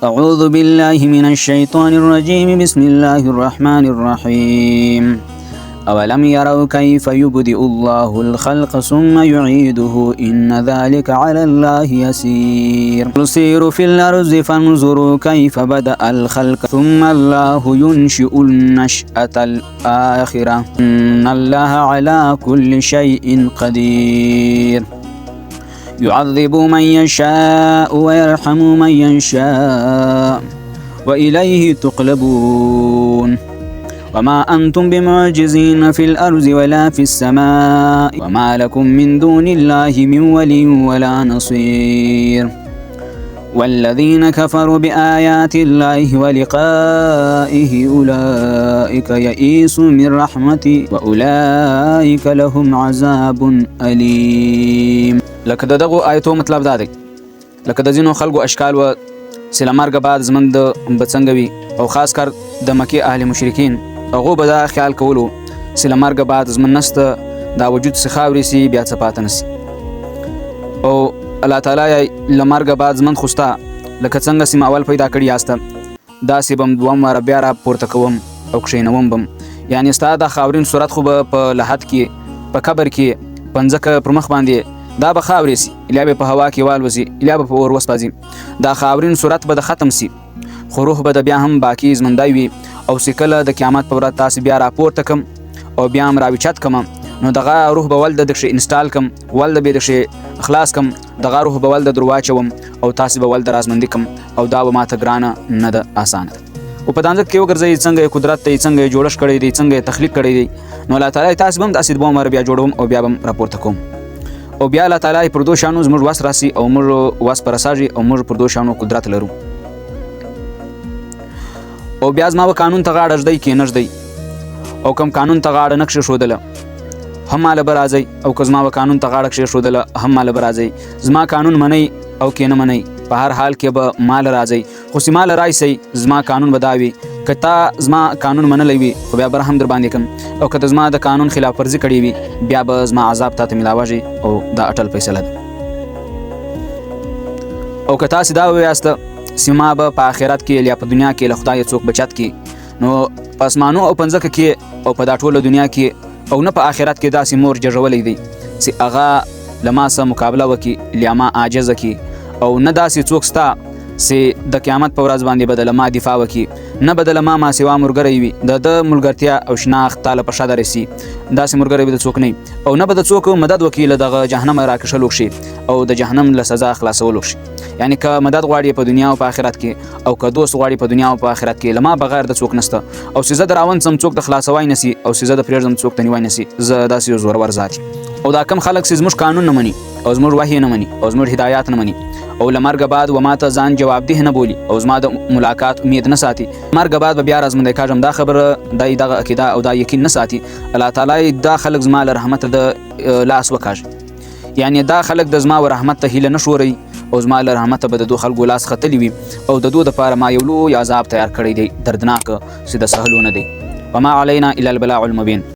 أعوذ بالله من الشيطان الرجيم بسم الله الرحمن الرحيم أولم يروا كيف يبدئ الله الخلق ثم يعيده إن ذلك على الله يسير قل سيروا في الأرض فانظروا كيف بدأ الخلق ثم الله ينشئ النشأة الآخرة إن الله على كل شيء قدير يعذب من يشاء ويرحم من يشاء وإليه تقلبون وما أنتم بمعجزين في الأرض ولا في السماء وما لكم من دون الله من ولي ولا نصير والذين كفروا بآيات الله ولقائه أولئك يئسوا من رحمتي وأولئك لهم عذاب أليم. لکه دغه آیتو مطلب دا دی لکه د ځینو خلکو اشکال و سله مرګ بعد زمن د بڅنګ وي او خاص کر د مکې اهل مشرکین هغه به دا خیال کولو سله مرګ بعد زمن نسته دا وجود څخه خاورې سي بیا څه پاتې نسي او الله تعالی له مرګ بعد زمن خوستا لکه څنګه سیم اول پیدا کړی یاسته داسې بم دوم واره بیا را پورته کوم او کښینوم بم یعنی ستا د خاورین صورت خو به په لحد کې په قبر کې پنځکه پر مخ باندې دا به خاورې سي یا به په هوا کې والوزي یا به په اور وسپازي دا خاورین صورت به د ختم سي خو روح به د بیا هم باقي ژوندی وي او چې کله د قیامت په ورځ تاسې بیا راپورته کم او بیا هم راوچت کم نو دغه روح به ولده دغه انسټال کم ولده به دغه خلاص کم دغه روح به ولده درواچوم او تاسې به ولده رازمندي کم او دا به ماته ګرانه نه ده اسانه ده او په دانځ کې وګرځي څنګه قدرت ته څنګه جوړش کړی دی څنګه تخلیق کړی دی نو الله تعالی تاسې به هم داسې به عمر بیا جوړوم او بیا به راپورته کوم او بیا الله تعالی پر دو شانو زموږ واس راسي او موږ واس پر اساجي او موږ پر دو شانو قدرت لرو او بیا زما قانون ته غاړه ژدی کې نشدی او کم قانون ته غاړه نقش شودله هم مال برازي او که زما قانون ته غاړه کښې شودله هم مال برازي زما قانون منئ او کې نه منئ په هر حال کې به مال راځي خو چې مال رایسئ زما قانون به دا وي که تا زما قانون منلی وي خو بیا به رحم در باندې کم او که ته زما د قانون خلاف ورزي کړې وي بیا به زما عذاب تا ته ملاوږي او دا اټل فیصله ده او که تاسې دا ووایاست چې ما به په آخرت کې یا په دنیا کې له خدایه څوک بچت کړي نو په اسمانو او په ځمکه کې او په دا ټوله دنیا کې او نه په آخرت کې داسې مور جوړولی دی چې هغه له ما سره مقابله وکړي یا ما عاجزه کړي او نه داسې څوک ستا چې د قیامت په ورځ باندې به د له ما دفاع وکړي نه به د له ما سوا ملګری وي د ده ملګرتیا او شناخت تا له په شا درسي داسې ملګری به د څوک نه او نه به د څوک مدد وکړي له دغه جهنم راکشل وکړي او د جهنم له سزا خلاصول وکړي یعنی که مدد غواړي په دنیا او په آخرت کې او که دوست غواړي په دنیا او په آخرت کې له ما بغیر د څوک نشته او چې زه د راوند سم څوک د خلاصوای نسي او چې زه د پرېږدم څوک ته نیوای نسي زه داسې یو زورور ذات یم او دا کم خلک چې زموږ قانون نه مني او زموږ وحی نه مني او زموږ هدایات نه مني او له مرګ بعد و ما ته ځان جوابدeh نه بولي او زما د ملاقات امید نه ساتي مرګ بعد به بیا رازمندی کاږم دا خبره دغه عقیده او دا یقین نه ساتي الله تعالی دا خلک زما له رحمت د لاس وکاږي یعنی دا خلک د زما و رحمت ته هیله نه شوري او زما له رحمت به د دو خلکو لاس ختلی وي او د دو دپاره ما یو لوی عذاب تیار کړی دی دردناک چې د سهلو نه دی وما علینا الا البلاغ المبین